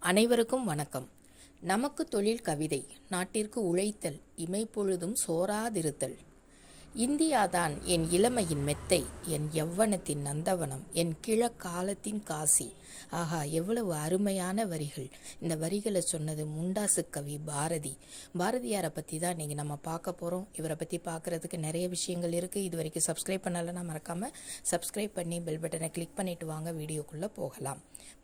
அனைவருக்கும் வணக்கம். நமக்கு தொழில் கவிதை, நாட்டிற்கு உழைத்தல், இமைப்பொழுதும் சோராதிருத்தல். இந்தியாதான் என் இளமையின் மெத்தை, என் யவ்வனத்தின் நந்தவனம், என் கிழக்காலத்தின் காசி. ஆஹா, எவ்வளவு அருமையான வரிகள்! இந்த வரிகளை சொன்னது முண்டாசு கவி பாரதி. பாரதியாரை பற்றி தான் இன்றைக்கி நம்ம பார்க்க போகிறோம். இவரை பற்றி பார்க்குறதுக்கு நிறைய விஷயங்கள் இருக்குது. இது வரைக்கும் சப்ஸ்கிரைப் பண்ணலைன்னா மறக்காமல் சப்ஸ்கிரைப் பண்ணி பெல் பட்டனை கிளிக் பண்ணிவிட்டு வாங்க, வீடியோக்குள்ளே போகலாம்.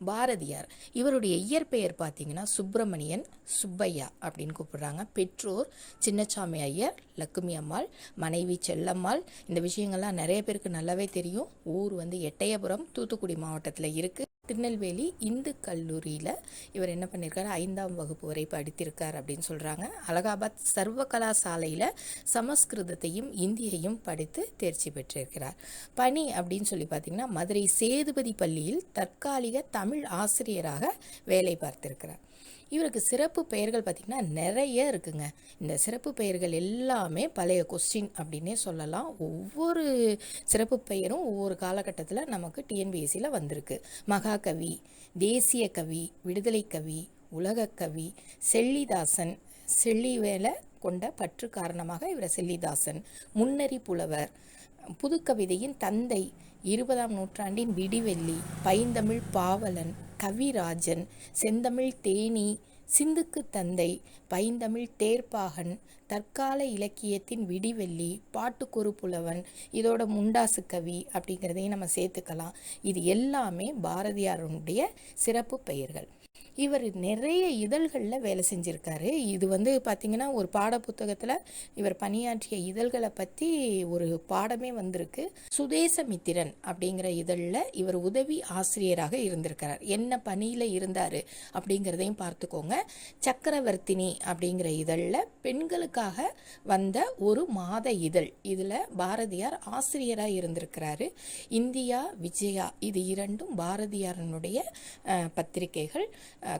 பாரதியார், இவருடைய இயற்பெயர் பார்த்தீங்கன்னா சுப்பிரமணியன் சுப்பையா அப்படின்னு கூப்பிடுறாங்க. பெற்றோர் சின்னசாமி ஐயர், லக்குமி அம்மாள், மனைவி செல்லம்மாள். இந்த விஷயங்கள்லாம் நிறைய பேருக்கு நல்லாவே தெரியும். ஊர் எட்டயபுரம், தூத்துக்குடி மாவட்டத்தில் இருக்குது. திருநெல்வேலி இந்து கல்லூரியில் இவர் என்ன பண்ணியிருக்காரு, 5ஆம் வகுப்பு வரை படித்திருக்கார் அப்படின்னு சொல்கிறாங்க. அலகாபாத் சர்வ கலாசாலையில் சமஸ்கிருதத்தையும் இந்தியையும் படித்து தேர்ச்சி பெற்றிருக்கிறார். பணி அப்படின்னு சொல்லி பார்த்தீங்கன்னா மதுரை சேதுபதி பள்ளியில் தற்காலிக தமிழ் ஆசிரியராக வேலை பார்த்திருக்கிறார். இவருக்கு சிறப்பு பெயர்கள் பார்த்திங்கன்னா நிறைய இருக்குங்க. இந்த சிறப்பு பெயர்கள் எல்லாமே பழைய கொஸ்டின் அப்படின்னே சொல்லலாம். ஒவ்வொரு சிறப்பு பெயரும் ஒவ்வொரு காலகட்டத்தில் நமக்கு டிஎன்பிஎஸ்சியில் வந்திருக்கு. மகாகவி, தேசிய கவி, விடுதலை கவி, உலக கவி, செல்லிதாசன், செல்லி வேலை கொண்ட பற்று காரணமாக இவரை செல்லிதாசன், முன்னறி புலவர், புதுக்கவிதையின் தந்தை, 20ஆம் நூற்றாண்டின் விடிவெள்ளி, பைந்தமிழ் பாவலன், கவிராஜன், செந்தமிழ் தேனி, சிந்துக்கு தந்தை, பைந்தமிழ் தேர்ப்பாகன், தற்கால இலக்கியத்தின் விடிவெள்ளி, பாட்டுக்கொரு புலவன், இதோட முண்டாசு கவி அப்படிங்கிறதையும் நம்ம சேர்த்துக்கலாம். இது எல்லாமே பாரதியாருடைய சிறப்பு பெயர்கள். இவர் நிறைய இதழ்களில் வேலை செஞ்சுருக்காரு. இது பார்த்திங்கன்னா ஒரு பாட புத்தகத்தில் இவர் பணியாற்றிய இதழ்களை பற்றி ஒரு பாடமே வந்திருக்கு. சுதேசமித்திரன் அப்படிங்கிற இதழில் இவர் உதவி ஆசிரியராக இருந்திருக்கிறார். என்ன பணியில் இருந்தார் அப்படிங்கிறதையும் பார்த்துக்கோங்க. சக்கரவர்த்தினி அப்படிங்கிற இதழில் பெண்களுக்காக வந்த ஒரு மாத இதழ், இதில் பாரதியார் ஆசிரியராக இருந்திருக்கிறாரு. இந்தியா, விஜயா, இது இரண்டும் பாரதியாரனுடைய பத்திரிகைகள்.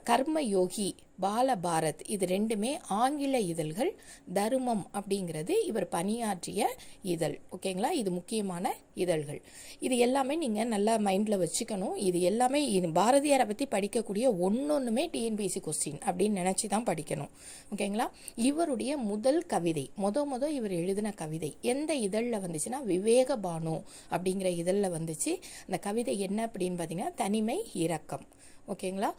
கர்மயோகி, பாலபாரத், இது ரெண்டுமே ஆங்கில இதழ்கள். தருமம் அப்படிங்கிறது இவர் பணியாற்றிய இதழ். ஓகேங்களா, இது முக்கியமான இதழ்கள். இது எல்லாமே நீங்கள் நல்லா மைண்டில் வச்சுக்கணும். இது எல்லாமே பாரதியாரை பற்றி படிக்கக்கூடிய ஒன்னொன்றுமே டிஎன்பிஎஸ்சி கொஸ்டின் அப்படின்னு நினச்சி தான் படிக்கணும். ஓகேங்களா, இவருடைய முதல் கவிதை, இவர் எழுதின கவிதை எந்த இதழில் வந்துச்சுன்னா விவேக பானு அப்படிங்கிற இதழில் வந்துச்சு. அந்த கவிதை என்ன அப்படின்னு பார்த்தீங்கன்னா தனிமை இரக்கம். ஓகேங்களா,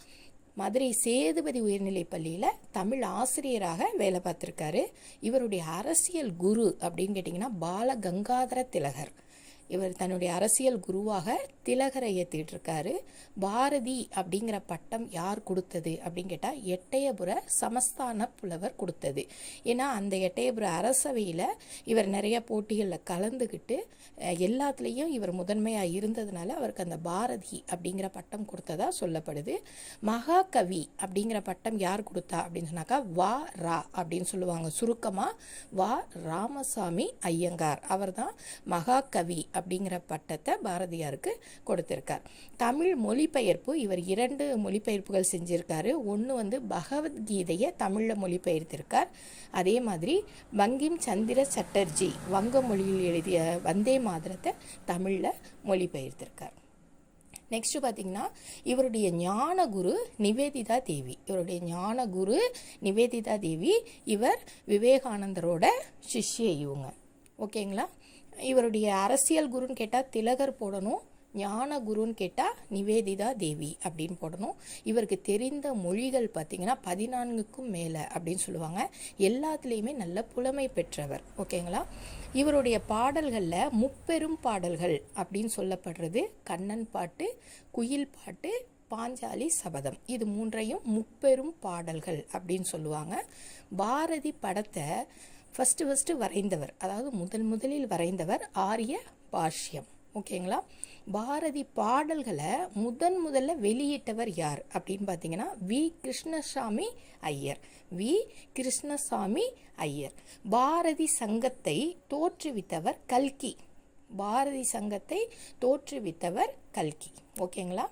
மதுரை சேதுபதி உயர்நிலைப் பள்ளியில் தமிழ் ஆசிரியராக வேலை பார்த்துருக்காரு. இவருடைய அரசியல் குரு அப்படின்னு கேட்டிங்கன்னா பால கங்காதர திலகர். இவர் தன்னுடைய அரசியல் குருவாக திலகரை ஏற்றிட்டு இருக்காரு. பாரதி அப்படிங்கிற பட்டம் யார் கொடுத்தது அப்படின்னு கேட்டால் எட்டயபுர சமஸ்தான புலவர் கொடுத்தது. ஏன்னா அந்த எட்டயபுர அரசவையில் இவர் நிறைய போட்டிகளில் கலந்துக்கிட்டு எல்லாத்துலேயும் இவர் முதன்மையாக இருந்ததுனால அவருக்கு அந்த பாரதி அப்படிங்கிற பட்டம் கொடுத்ததா சொல்லப்படுது. மகாகவி அப்படிங்கிற பட்டம் யார் கொடுத்தா அப்படின்னு சொன்னாக்கா வா ரா அப்படின்னு சொல்லுவாங்க. சுருக்கமாக வா ராமசாமி ஐயங்கார், அவர் தான் மகாகவி அப்படிங்கிற பட்டத்தை பாரதியாருக்கு கொடுத்திருக்கார். தமிழ் மொழிபெயர்ப்பு இவர் 2 மொழிபெயர்ப்புகள் செஞ்சிருக்காரு. ஒன்று பகவத்கீதையை தமிழில் மொழிபெயர்த்திருக்கார். அதே மாதிரி பங்கிம் சந்திர சட்டர்ஜி வங்க மொழியில் எழுதிய வந்தே மாதரத்தை தமிழில் மொழிபெயர்த்திருக்கார். நெக்ஸ்ட் பார்த்தீங்கன்னா இவருடைய ஞான குரு நிவேதிதா தேவி. இவர் விவேகானந்தரோட சிஷ்ய இவங்க. ஓகேங்களா, இவருடைய அரசியல் குருன்னு கேட்டால் திலகர் போடணும், ஞான குருன்னு கேட்டால் நிவேதிதா தேவி அப்படின்னு போடணும். இவருக்கு தெரிந்த மொழிகள் பார்த்திங்கன்னா 14க்கும் மேலே அப்படின்னு சொல்லுவாங்க. எல்லாத்துலேயுமே நல்ல புலமை பெற்றவர். ஓகேங்களா, இவருடைய பாடல்களில் முப்பெரும் பாடல்கள் அப்படின்னு சொல்லப்படுறது கண்ணன் பாட்டு, குயில் பாட்டு, பாஞ்சாலி சபதம், இது 3ஐயும் முப்பெரும் பாடல்கள் அப்படின்னு சொல்லுவாங்க. பாரதி படத்தை ஃபஸ்ட்டு வரைந்தவர், அதாவது முதலில் வரைந்தவர் ஆரிய பாஷ்யம். ஓகேங்களா, பாரதி பாடல்களை முதல்ல வெளியிட்டவர் யார் அப்படின்னு பார்த்தீங்கன்னா வி கிருஷ்ணசாமி ஐயர். பாரதி சங்கத்தை தோற்றுவித்தவர் கல்கி. ஓகேங்களா,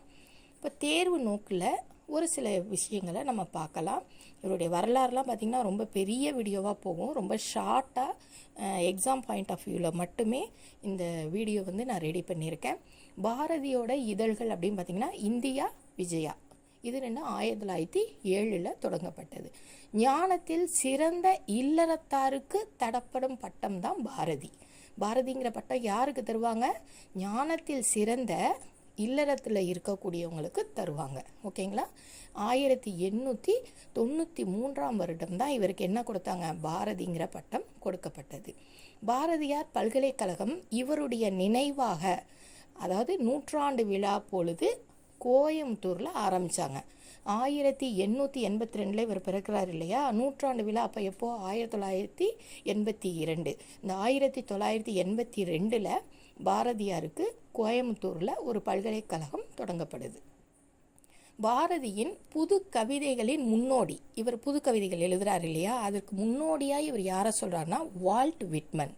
இப்போ தேர்வு நோக்கில் ஒரு சில விஷயங்களை நம்ம பார்க்கலாம். இவருடைய வரலாறுலாம் பார்த்திங்கன்னா ரொம்ப பெரிய வீடியோவாக போகும். ரொம்ப ஷார்ட்டாக எக்ஸாம் பாயிண்ட் ஆஃப் வியூவில் மட்டுமே இந்த வீடியோ நான் ரெடி பண்ணியிருக்கேன். பாரதியோட இதழ்கள் அப்படின்னு பார்த்திங்கன்னா இந்தியா, விஜயா, இது 1907 தொடங்கப்பட்டது. ஞானத்தில் சிறந்த இல்லறத்தாருக்கு தரப்படும் பட்டம் தான் பாரதி. பாரதிங்கிற பட்டம் யாருக்கு தருவாங்க? ஞானத்தில் சிறந்த இல்லறத்தில் இருக்கக்கூடியவங்களுக்கு தருவாங்க. ஓகேங்களா? 1893 தான் இவருக்கு என்ன கொடுத்தாங்க? பாரதிங்கிற பட்டம் கொடுக்கப்பட்டது. பாரதியார் பல்கலைக்கழகம் இவருடைய நினைவாக, அதாவது 100ஆண்டு விழா பொழுது கோயம்புத்தூரில் ஆரம்பித்தாங்க. 1882 இவர் பிறக்கிறார் இல்லையா? 100ஆண்டு விழா அப்போ எப்போ? 1982. இந்த 1982 பாரதியாருக்கு கோயம்புத்தூரில் ஒரு பல்கலைக்கழகம் தொடங்கப்படுது. பாரதியின் புது கவிதைகளின் முன்னோடி, இவர் புது கவிதைகள் எழுதுறாரு இல்லையா? அதற்கு முன்னோடியாக இவர் யாரை சொல்கிறாருன்னா வால்ட் விட்மன்.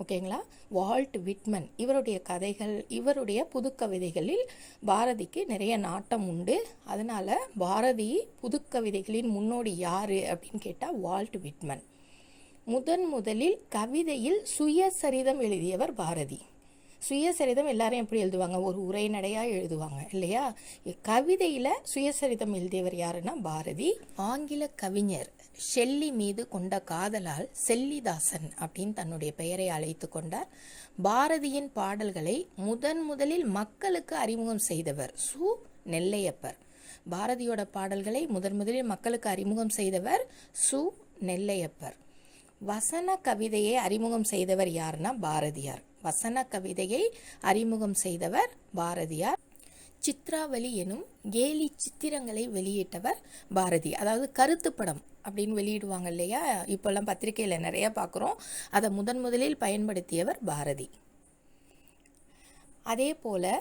ஓகேங்களா? வால்ட் விட்மன் இவருடைய கதைகள், இவருடைய புது கவிதைகளில் பாரதிக்கு நிறைய நாட்டம் உண்டு. அதனால் பாரதி புது கவிதைகளின் முன்னோடி யார் அப்படின்னு கேட்டால் வால்ட் விட்மன். முதலில் கவிதையில் சுயசரிதம் எழுதியவர் பாரதி. சுயசரிதம் எல்லாரும் எப்படி எழுதுவாங்க? ஒரு உரைநடையாக எழுதுவாங்க இல்லையா? கவிதையில் சுயசரிதம் எழுதியவர் யாருன்னா பாரதி. ஆங்கில கவிஞர் ஷெல்லி மீது கொண்ட காதலால் செல்லிதாசன் அப்படின்னு தன்னுடைய பெயரை அழைத்து கொண்டார். பாரதியின் பாடல்களை முதலில் மக்களுக்கு அறிமுகம் செய்தவர் சு. நெல்லையப்பர். பாரதியோட பாடல்களை முதலில் மக்களுக்கு அறிமுகம் செய்தவர் சு. நெல்லையப்பர். வசன கவிதையை அறிமுகம் செய்தவர் யாருன்னா பாரதியார். வசன கவிதையை அறிமுகம் செய்தவர் பாரதியார். சித்ராவளி எனும் கேலி சித்திரங்களை வெளியிட்டவர் பாரதி. அதாவது கருத்து படம் அப்படின்னு வெளியிடுவாங்க இல்லையா? இப்போல்லாம் பத்திரிகையில் நிறைய பார்க்குறோம். அதை முதலில் பயன்படுத்தியவர் பாரதி. அதே போல்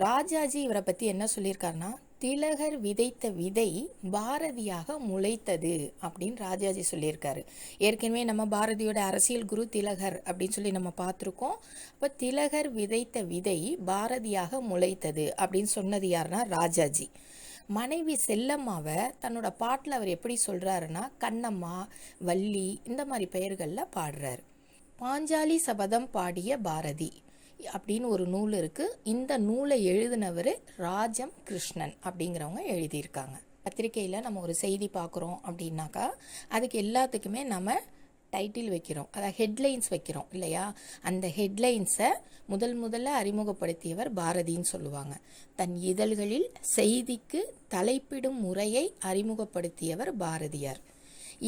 ராஜாஜி இவரை பற்றி என்ன சொல்லியிருக்காருன்னா, திலகர் விதைத்த விதை பாரதியாக முளைத்தது அப்படின்னு ராஜாஜி சொல்லியிருக்காரு. ஏற்கனவே நம்ம பாரதியோட அரசியல் குரு திலகர் அப்படின்னு சொல்லி நம்ம பார்த்துருக்கோம். அப்போ திலகர் விதைத்த விதை பாரதியாக முளைத்தது அப்படின்னு சொன்னது யாருன்னா ராஜாஜி. மனைவி செல்லம்மாவை தன்னோட பாட்டில் அவர் எப்படி சொல்கிறாருன்னா கண்ணம்மா, வள்ளி இந்த மாதிரி பெயர்களில் பாடுறார். பாஞ்சாலி சபதம் பாடிய பாரதி அப்படின்னு ஒரு நூல் இருக்குது. இந்த நூலை எழுதினவர் ராஜம் கிருஷ்ணன் அப்படிங்கிறவங்க எழுதியிருக்காங்க. பத்திரிகையில் நம்ம ஒரு செய்தி பார்க்குறோம் அப்படின்னாக்கா அதுக்கு எல்லாத்துக்குமே நம்ம டைட்டில் வைக்கிறோம், அதாவது ஹெட்லைன்ஸ் வைக்கிறோம் இல்லையா? அந்த ஹெட்லைன்ஸை முதல்ல அறிமுகப்படுத்தியவர் பாரதின்னு சொல்லுவாங்க. தன் இதழ்களில் செய்திக்கு தலைப்பிடும் முறையை அறிமுகப்படுத்தியவர் பாரதியார்.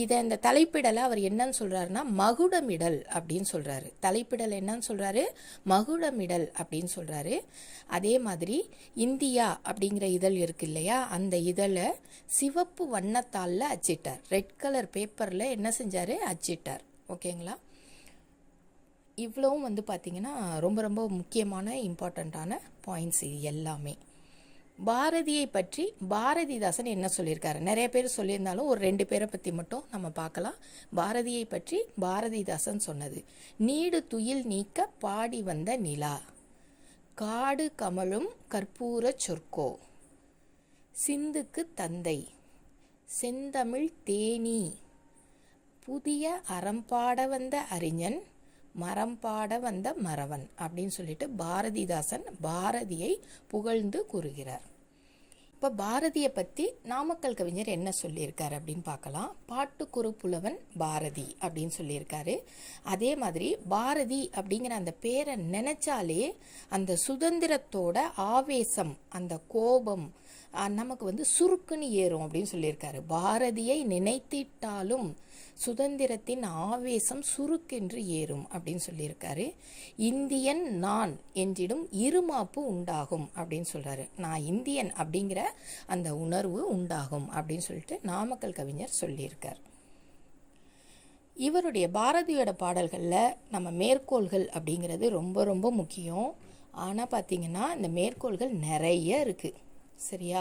இந்த தலைப்பிடலை அவர் என்னன்னு சொல்கிறாருன்னா மகுடமிடல் அப்படின்னு சொல்கிறாரு. தலைப்பிடல் என்னன்னு சொல்கிறாரு? மகுடமிடல் அப்படின்னு சொல்கிறாரு. அதே மாதிரி இந்தியா அப்படிங்கிற இதழ் இருக்கு இல்லையா? அந்த இதழை சிவப்பு வண்ணத்தாளில் அச்சிட்டார். ரெட் கலர் பேப்பரில் என்ன செஞ்சார்? அச்சிட்டார். ஓகேங்களா? இவ்வளவும் பார்த்திங்கன்னா ரொம்ப முக்கியமான இம்பார்ட்டண்ட்டான பாயிண்ட்ஸ் இது எல்லாமே. பாரதியை பற்றி பாரதிதாசன் என்ன சொல்லியிருக்காரு? நிறைய பேர் சொல்லியிருந்தாலும் ஒரு 2 பேரை பற்றி மட்டும் நம்ம பார்க்கலாம். பாரதியை பற்றி பாரதிதாசன் சொன்னது: நீடு துயில் நீக்க பாடி வந்த நிலா, காடு கமழும் கற்பூர சொற்கோ, சிந்துக்கு தந்தை, செந்தமிழ் தேனி, புதிய அறம்பாட வந்த அறிஞன், மரம்பாட வந்த மறவன் அப்படின்னு சொல்லிட்டு பாரதிதாசன் பாரதியை புகழ்ந்து கூறுகிறார். இப்போ பாரதியை பற்றி நாமக்கல் கவிஞர் என்ன சொல்லியிருக்காரு அப்படின்னு பார்க்கலாம். பாட்டுக்குறு புலவன் பாரதி அப்படின்னு சொல்லியிருக்காரு. அதே மாதிரி பாரதி அப்படிங்கிற அந்த பேரை நினைச்சாலே அந்த சுதந்திரத்தோட ஆவேசம், அந்த கோபம் நமக்கு சுருக்குன்னு ஏறும் அப்படின்னு சொல்லியிருக்காரு. பாரதியை நினைத்திட்டாலும் சுதந்திரத்தின் ஆவேசம் சுருக்கென்று ஏறும் அப்படின்னு சொல்லியிருக்காரு. இந்தியன் நான் என்றிடும் இருமாப்பு உண்டாகும் அப்படின்னு சொல்றாரு. நான் இந்தியன் அப்படிங்கிற அந்த உணர்வு உண்டாகும் அப்படின்னு சொல்லிட்டு நாமக்கல் கவிஞர் சொல்லியிருக்கார். இவருடைய பாரதியோட பாடல்களில் நம்ம மேற்கோள்கள் அப்படிங்கிறது ரொம்ப முக்கியம். ஆனால் பார்த்தீங்கன்னா இந்த மேற்கோள்கள் நிறைய இருக்குது. சரியா?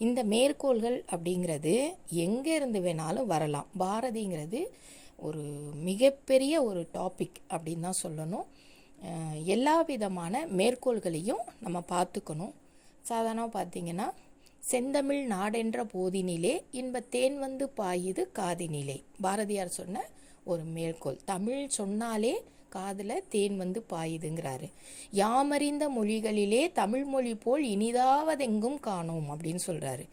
இந்த மேற்கோள்கள் அப்படிங்கிறது எங்கே இருந்து வேணாலும் வரலாம். பாரதிங்கிறது ஒரு மிகப்பெரிய ஒரு டாபிக் அப்படின்னு தான் சொல்லணும். எல்லா விதமான மேற்கோள்களையும் நம்ம பார்த்துக்கணும். சாதாரணமாக பார்த்தீங்கன்னா, செந்தமிழ் நாடென்ற போதினிலே இன்பத்தேன் வந்து பாயுது காதினிலே, பாரதியார் சொன்ன ஒரு மேற்கோள். தமிழ் சொன்னாலே காதில் தேன் வந்து பாயுதுங்கிறாரு. யாமறிந்த மொழிகளிலே தமிழ் மொழி போல் இனிதாவதெங்கும் காணோம் அப்படின்னு சொல்கிறாரு.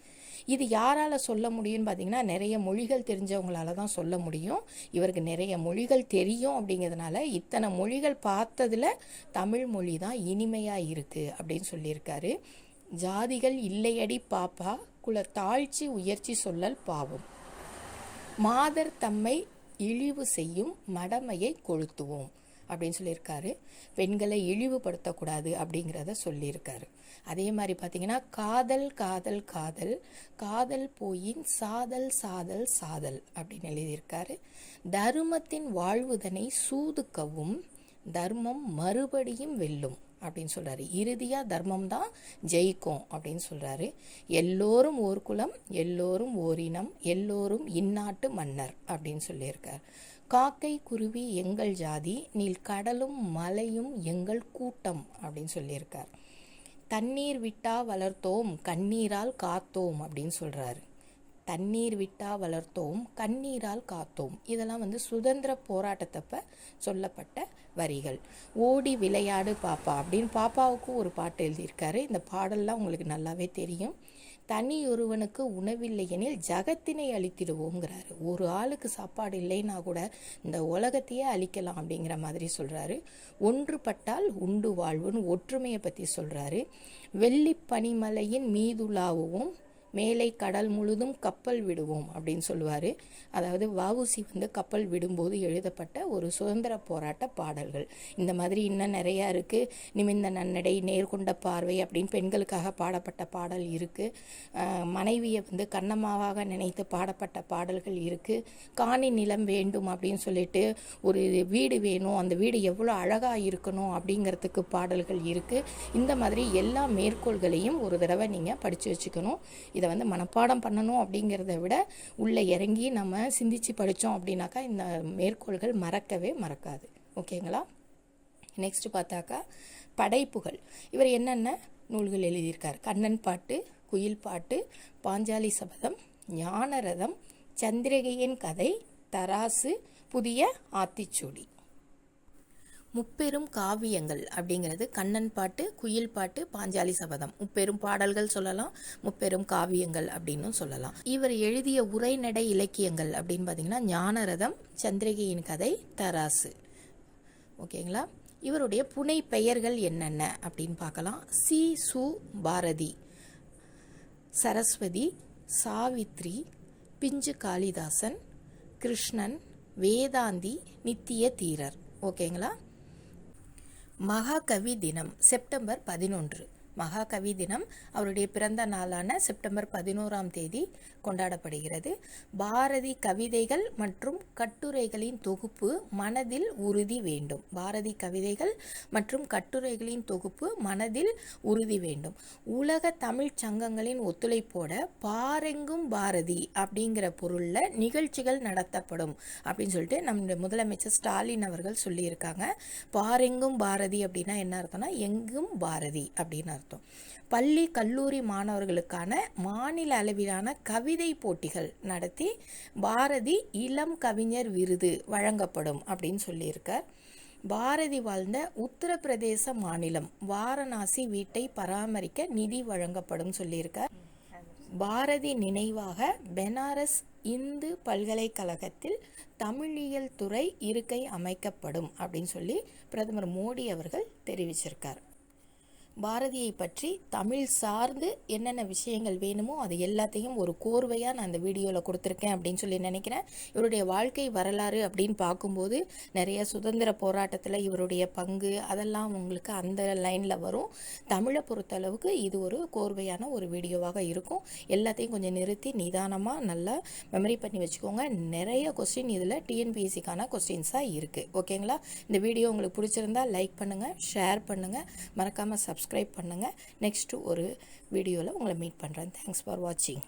இது யாரால் சொல்ல முடியும்னு பார்த்தீங்கன்னா நிறைய மொழிகள் தெரிஞ்சவங்களால தான் சொல்ல முடியும். இவருக்கு நிறைய மொழிகள் தெரியும். அப்படிங்கிறதுனால இத்தனை மொழிகள் பார்த்ததில் தமிழ் மொழி தான் இனிமையாக இருக்குது அப்படின்னு சொல்லியிருக்காரு. ஜாதிகள் இல்லையடி பாப்பா, குல தாழ்ச்சி உயர்ச்சி சொல்லல் பாவம், மாதர் தம்மை இழிவு செய்யும் மடமையை கொளுத்துவோம் அப்படின்னு சொல்லியிருக்காரு. பெண்களை இழிவுபடுத்தக்கூடாது அப்படிங்கிறத சொல்லியிருக்காரு. அதே மாதிரி பார்த்தீங்கன்னா காதல் காதல் காதல் காதல் போயின் சாதல் சாதல் சாதல் அப்படின்னு எழுதியிருக்காரு. தர்மத்தின் வாழ்வுதனை சூதுக்கவும் தர்மம் மறுபடியும் வெல்லும் அப்படின்னு சொல்கிறாரு. இறுதியாக தர்மம் தான் ஜெயிக்கும் அப்படின்னு சொல்கிறாரு. எல்லோரும் ஓர் குலம், எல்லோரும் ஓரினம், எல்லோரும் இந்நாட்டு மன்னர் அப்படின்னு சொல்லியிருக்கார். காக்கை குருவி எங்கள் ஜாதி, நீல் கடலும் மலையும் எங்கள் கூட்டம் அப்படின்னு சொல்லியிருக்கார். தண்ணீர் விட்டா வளர்த்தோம் கண்ணீரால் காத்தோம் அப்படின்னு சொல்கிறாரு. தண்ணீர் விட்டா வளர்த்தோம் கண்ணீரால் காத்தோம், இதெல்லாம் சுதந்திர போராட்டத்தப்ப சொல்லப்பட்ட வரிகள். ஓடி விளையாடு பாப்பா அப்படின்னு பாப்பாவுக்கும் ஒரு பாட்டு எழுதியிருக்காரு. இந்த பாடல்லாம் உங்களுக்கு நல்லாவே தெரியும். தனி ஒருவனுக்கு உணவில்லை எனில் ஜகத்தினை அழித்திடுவோங்கிறாரு. ஒரு ஆளுக்கு சாப்பாடு இல்லைன்னா கூட இந்த உலகத்தையே அழிக்கலாம் அப்படிங்கிற மாதிரி சொல்கிறாரு. ஒன்றுபட்டால் உண்டு வாழ்வுன்னு ஒற்றுமையை பற்றி சொல்கிறாரு. வெள்ளி பனிமலையின் மீதுலாவும் மேலை கடல் முழுதும் கப்பல் விடுவோம் அப்படின்னு சொல்லுவார். அதாவது வஉசி கப்பல் விடும்போது எழுதப்பட்ட ஒரு சுதந்திர போராட்ட பாடல்கள். இந்த மாதிரி இன்னும் நிறையா இருக்குது. நிமிர்ந்த நன்னடை, நேர்கொண்ட பார்வை அப்படின்னு பெண்களுக்காக பாடப்பட்ட பாடல் இருக்குது. மனைவியை கண்ணம்மாவாக நினைத்து பாடப்பட்ட பாடல்கள் இருக்குது. காணி நிலம் வேண்டும் அப்படின்னு சொல்லிட்டு ஒரு வீடு வேணும், அந்த வீடு எவ்வளோ அழகாக இருக்கணும் அப்படிங்கிறதுக்கு பாடல்கள் இருக்குது. இந்த மாதிரி எல்லா மேற்கோள்களையும் ஒரு தடவை நீங்கள் படித்து வச்சுக்கணும். இதை மனப்பாடம் பண்ணணும் அப்படிங்கிறத விட உள்ளே இறங்கி நம்ம சிந்திச்சு படித்தோம் அப்படின்னாக்கா இந்த மேற்கோள்கள் மறக்கவே மறக்காது. ஓகேங்களா? நெக்ஸ்ட் பார்த்தாக்கா படைப்புகள். இவர் என்னென்ன நூல்கள் எழுதியிருக்கார்? கண்ணன் பாட்டு, குயில் பாட்டு, பாஞ்சாலி சபதம், ஞானரதம், சந்திரிகையின் கதை, தராசு, புதிய ஆத்திச்சூடி. முப்பெரும் காவியங்கள் அப்படிங்கிறது கண்ணன் பாட்டு, குயில் பாட்டு, பாஞ்சாலி சபதம். முப்பெரும் பாடல்கள் சொல்லலாம், முப்பெரும் காவியங்கள் அப்படின்னு சொல்லலாம். இவர் எழுதிய உரைநடை இலக்கியங்கள் அப்படின்னு பார்த்தீங்கன்னா ஞானரதம், சந்திரிகையின் கதை, தராசு. ஓகேங்களா? இவருடைய புனை பெயர்கள் என்னென்ன அப்படின்னு பார்க்கலாம். சி சு பாரதி, சரஸ்வதி, சாவித்ரி, பிஞ்சு காளிதாசன், கிருஷ்ணன், வேதாந்தி, நித்திய தீரர். ஓகேங்களா? மகாகவி தினம் செப்டம்பர் 11. மகாகவி தினம் அவருடைய பிறந்த நாளான செப்டம்பர் 11ஆம் தேதி கொண்டாடப்படுகிறது. பாரதி கவிதைகள் மற்றும் கட்டுரைகளின் தொகுப்பு மனதில் உறுதி வேண்டும். பாரதி கவிதைகள் மற்றும் கட்டுரைகளின் தொகுப்பு மனதில் உறுதி வேண்டும். உலக தமிழ் சங்கங்களின் ஒத்துழைப்போட பாரெங்கும் பாரதி அப்படிங்கிற பொருளில் நிகழ்ச்சிகள் நடத்தப்படும் அப்படின்னு சொல்லிட்டு நம்முடைய முதலமைச்சர் ஸ்டாலின் அவர்கள் சொல்லியிருக்காங்க. பாரெங்கும் பாரதி அப்படின்னா என்ன அர்த்தம்னா எங்கும் பாரதி அப்படின்னு அர்த்தம். பள்ளி கல்லூரி மாணவர்களுக்கான மாநில அளவிலான கவிதை போட்டிகள் நடத்தி பாரதி இளம் கவிஞர் விருது வழங்கப்படும் அப்படின்னு சொல்லியிருக்கார். பாரதி வாழ்ந்த உத்தரப்பிரதேச மாநிலம் வாரணாசி வீட்டை பராமரிக்க நிதி வழங்கப்படும் சொல்லியிருக்கார். பாரதி நினைவாக பெனாரஸ் இந்து பல்கலைக்கழகத்தில் தமிழியல் துறை இருக்கை அமைக்கப்படும் அப்படின்னு சொல்லி பிரதமர் மோடி அவர்கள் தெரிவிச்சிருக்கார். பாரதியை பற்றி தமிழ் சார்ந்து என்னென்ன விஷயங்கள் வேணுமோ அது எல்லாத்தையும் ஒரு கோர்வையாக நான் இந்த வீடியோவில் கொடுத்துருக்கேன் அப்படின்னு சொல்லி நினைக்கிறேன். இவருடைய வாழ்க்கை வரலாறு அப்படின்னு பார்க்கும்போது நிறைய சுதந்திர போராட்டத்தில் இவருடைய பங்கு அதெல்லாம் உங்களுக்கு அந்த லைனில் வரும். தமிழை பொறுத்தளவுக்கு இது ஒரு கோர்வையான ஒரு வீடியோவாக இருக்கும். எல்லாத்தையும் கொஞ்சம் நிறுத்தி நிதானமாக நல்லா மெமரி பண்ணி வச்சுக்கோங்க. நிறைய கொஸ்டின் இதில் டிஎன்பிஎஸ்சிக்கான கொஸ்டின்ஸாக இருக்குது. ஓகேங்களா? இந்த வீடியோ உங்களுக்கு பிடிச்சிருந்தா லைக் பண்ணுங்கள், ஷேர் பண்ணுங்கள், மறக்காமல் சப்ஸ்கிரைப் பண்ணுங்கள். நெக்ஸ்ட்டு ஒரு வீடியோவில் உங்களை மீட் பண்ணுறேன். தேங்க்ஸ் ஃபார் வாட்சிங்.